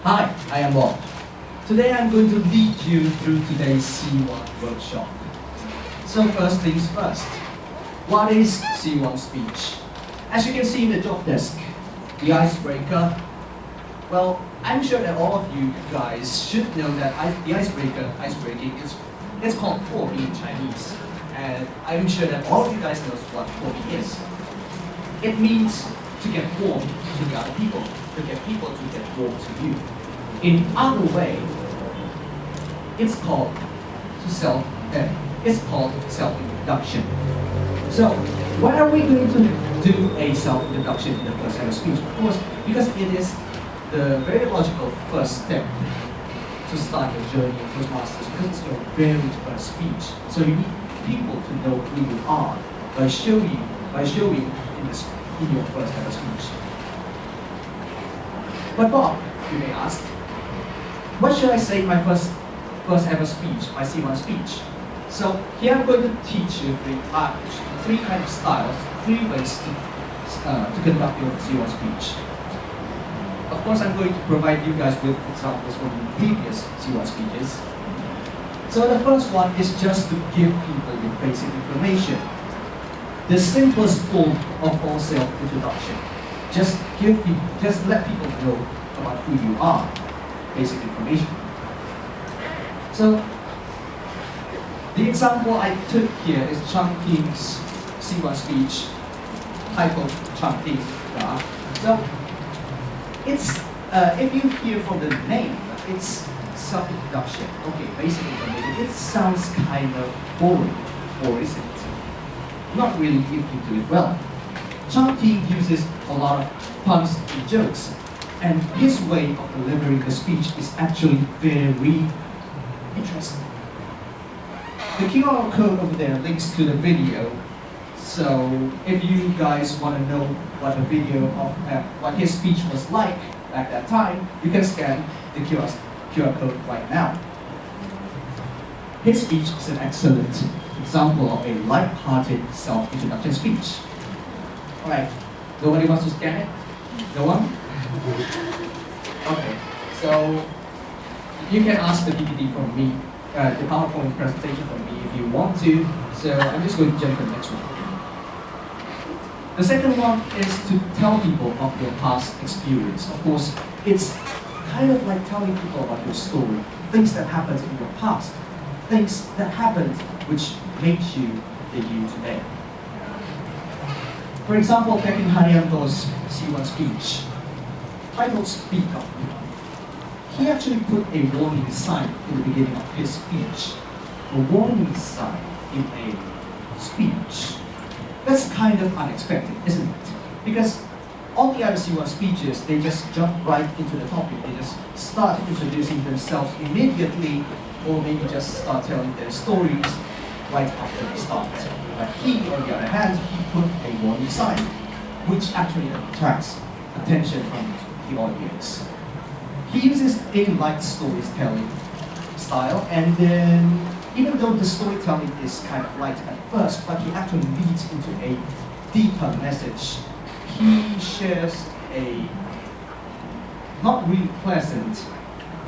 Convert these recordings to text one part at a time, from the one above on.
Hi, I am Bob. Today I'm going to lead you through today's C1 workshop. So first things first, what is C1 speech? As you can see in the job desk, the icebreaker, well, I'm sure that all of you guys should know that the icebreaking, it's called 破冰 in Chinese. And I'm sure that all of you guys know what 破冰 is. It means to get warm to the other people, to get people to get warm to you. In other way, it's called self-introduction. So, why are we going to do a self-introduction in the first ever speech? Of course, because it is the very logical first step to start your journey in Toastmasters, because it's your very first speech. So you need people to know who you are by showing in your first ever speech. But Bob, you may ask, what should I say in my first ever speech, my C1 speech? So here I'm going to teach you three kind of styles, three ways to conduct your C1 speech. Of course, I'm going to provide you guys with examples from previous C1 speeches. So the first one is just to give people the basic information. The simplest form of all self-introduction. Just let people know about who you are. Basic information. So the example I took here is Changping's C1 speech titled Changping. So it's if you hear from the name, it's self-introduction. Okay, basic information. It sounds kind of boring, or is it? Not really if you do it well. Changping uses a lot of puns and jokes, and his way of delivering the speech is actually very interesting. The QR code over there links to the video, so if you guys want to know what the video of what his speech was like at that time, you can scan the QR code right now. His speech is an excellent example of a light-hearted self-introduction speech. Alright, nobody wants to scan it? No one? Okay, so you can ask the PPT from me, the PowerPoint presentation from me if you want to. So I'm just going to jump to the next one. The second one is to tell people of your past experience. Of course, it's kind of like telling people about your story, things that happened in your past, things that happened which made you the you today. For example, back in Haryanto's C1 speech, titled Speak Up, he actually put a warning sign in the beginning of his speech. A warning sign in a speech. That's kind of unexpected, isn't it? Because all the other C1 speeches, they just jump right into the topic. They just start introducing themselves immediately, or maybe just start telling their stories right after they start. But he, on the other hand, he put a warning sign, which actually attracts attention from the audience. He uses a light storytelling style, and then even though the storytelling is kind of light at first, but he actually leads into a deeper message. He shares a not really pleasant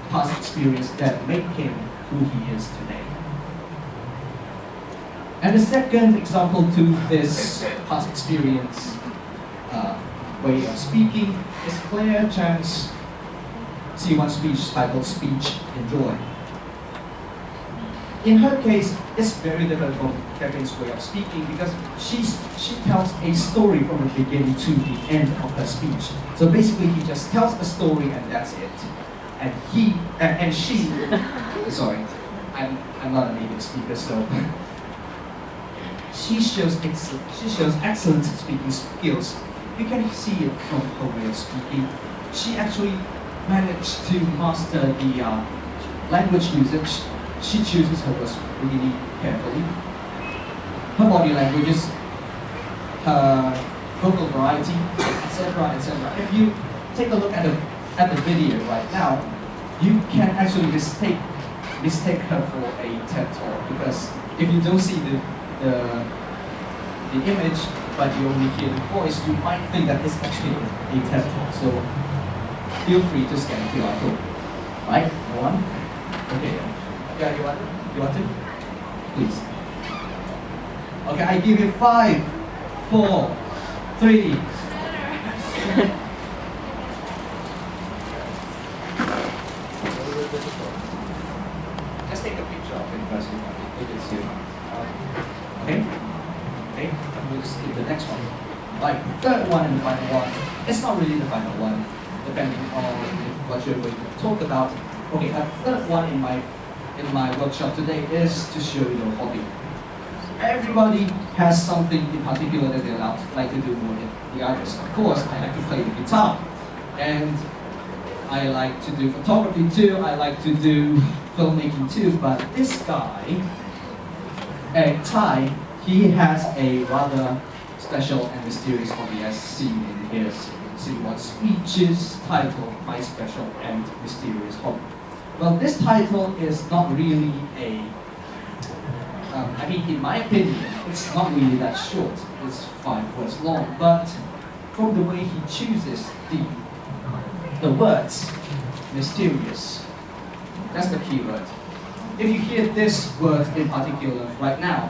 past experience that made him who he is today. And the second example to this past experience way of speaking is Claire Chan's C1 speech titled Speech Enjoy. In her case, it's very different from Kevin's way of speaking because she tells a story from the beginning to the end of her speech. So basically, he just tells a story and that's it. And she, sorry, I'm not a native speaker, so she shows excellent speaking skills. You can see it from her way of speaking. She actually managed to master the language usage. She chooses her words really carefully. Her body languages, her vocal variety, etc., etc. If you take a look at the video right now, you can actually mistake her for a TED talk, because if you don't see the image but you only hear the voice, you might think that it's actually a TED talk. So feel free to scan the QR code. Right? No one? Okay. Yeah, you want it? You want it? Please. Okay, I give you 5, 4, 3. Just take a picture of it first if it's you. Okay? Okay, we'll skip the next one. Like, third one and the final one. It's not really the final one, depending on what you're going to talk about. Okay, a third one in my workshop today is to show your hobby. Everybody has something in particular that they like to do more than the others. Of course, I like to play the guitar, and I like to do photography too. I like to do filmmaking too. But this guy, Tai, he has a rather special and mysterious hobby, as seen in his C1 speeches titled "My Special and Mysterious Hobby." Well, this title is not really a I mean, in my opinion, it's not really that short. It's 5 words long, but from the way he chooses the words, mysterious, that's the key word. If you hear this word in particular right now,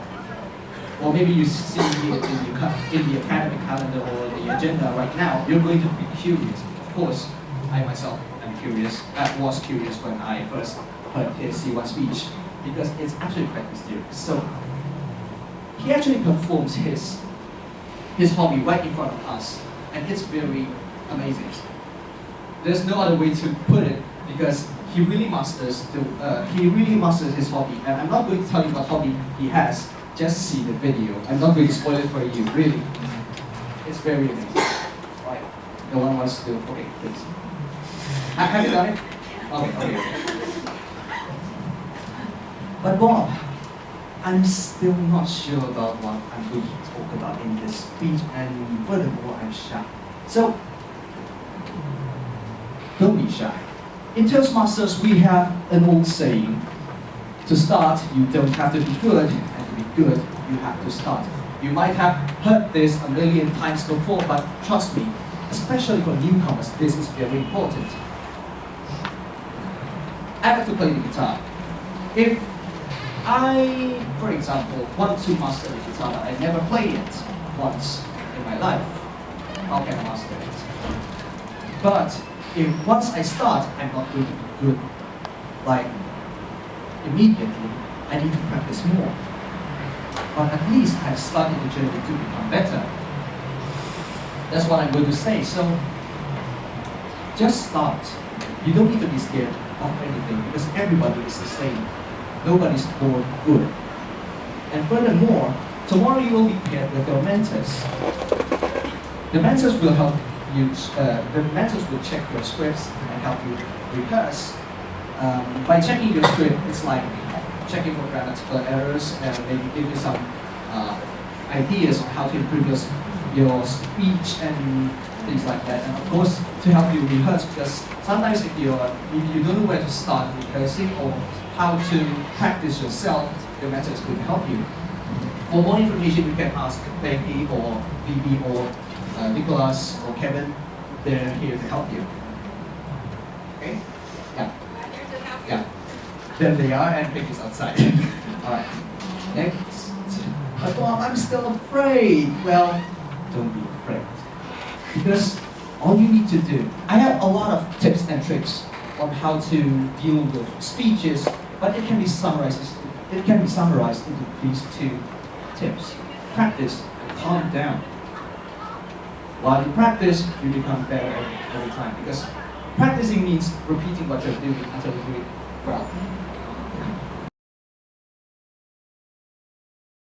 or maybe you see it in the academic calendar or the agenda right now, you're going to be curious. Of course, I myself am curious. I was curious when I first heard his C1 speech, because it's actually quite mysterious. So he actually performs his hobby right in front of us, and it's very amazing. There's no other way to put it, because he really masters his hobby. And I'm not going to tell you what hobby he has. Just see the video. I'm not going to spoil it for you. Really, it's very amazing. Right? No one wants to. Okay, please. Have you done it? Okay. But Bob, I'm still not sure about what I'm going to talk about in this speech, and furthermore, I'm shy. So, don't be shy. In Toastmasters, we have an old saying: to start, you don't have to be good, and to be good, you have to start. You might have heard this a million times before, but trust me, especially for newcomers, this is very important. I like to play the guitar. If I, for example, want to master the guitar, but I never played it once in my life, how can I master it? But if once I start, I'm not going to be good, like, immediately. I need to practice more. But at least I've started the journey to become better. That's what I'm going to say. So, just start. You don't need to be scared of anything, because everybody is the same. Nobody's born good. And furthermore, tomorrow you will be paired with your mentors. The mentors will help you, the mentors will check your scripts and help you rehearse. By checking your script, it's like checking for grammatical errors and maybe give you some ideas on how to improve your speech and things like that. And of course, to help you rehearse, because sometimes if you don't know where to start rehearsing or how to practice yourself, your mentors could help you. For more information, you can ask Becky or Vivi or Nicholas or Kevin. They're here to help you. Okay? Yeah. Yeah. There they are, and Becky's outside. Alright. Next. But Bob, I'm still afraid. Well, don't be afraid. Because all you need to do, I have a lot of tips and tricks on how to deal with speeches, but it can be summarized. It can be summarized into these 2 tips. Practice and calm down. While you practice, you become better every time, because practicing means repeating what you're doing until you do it well.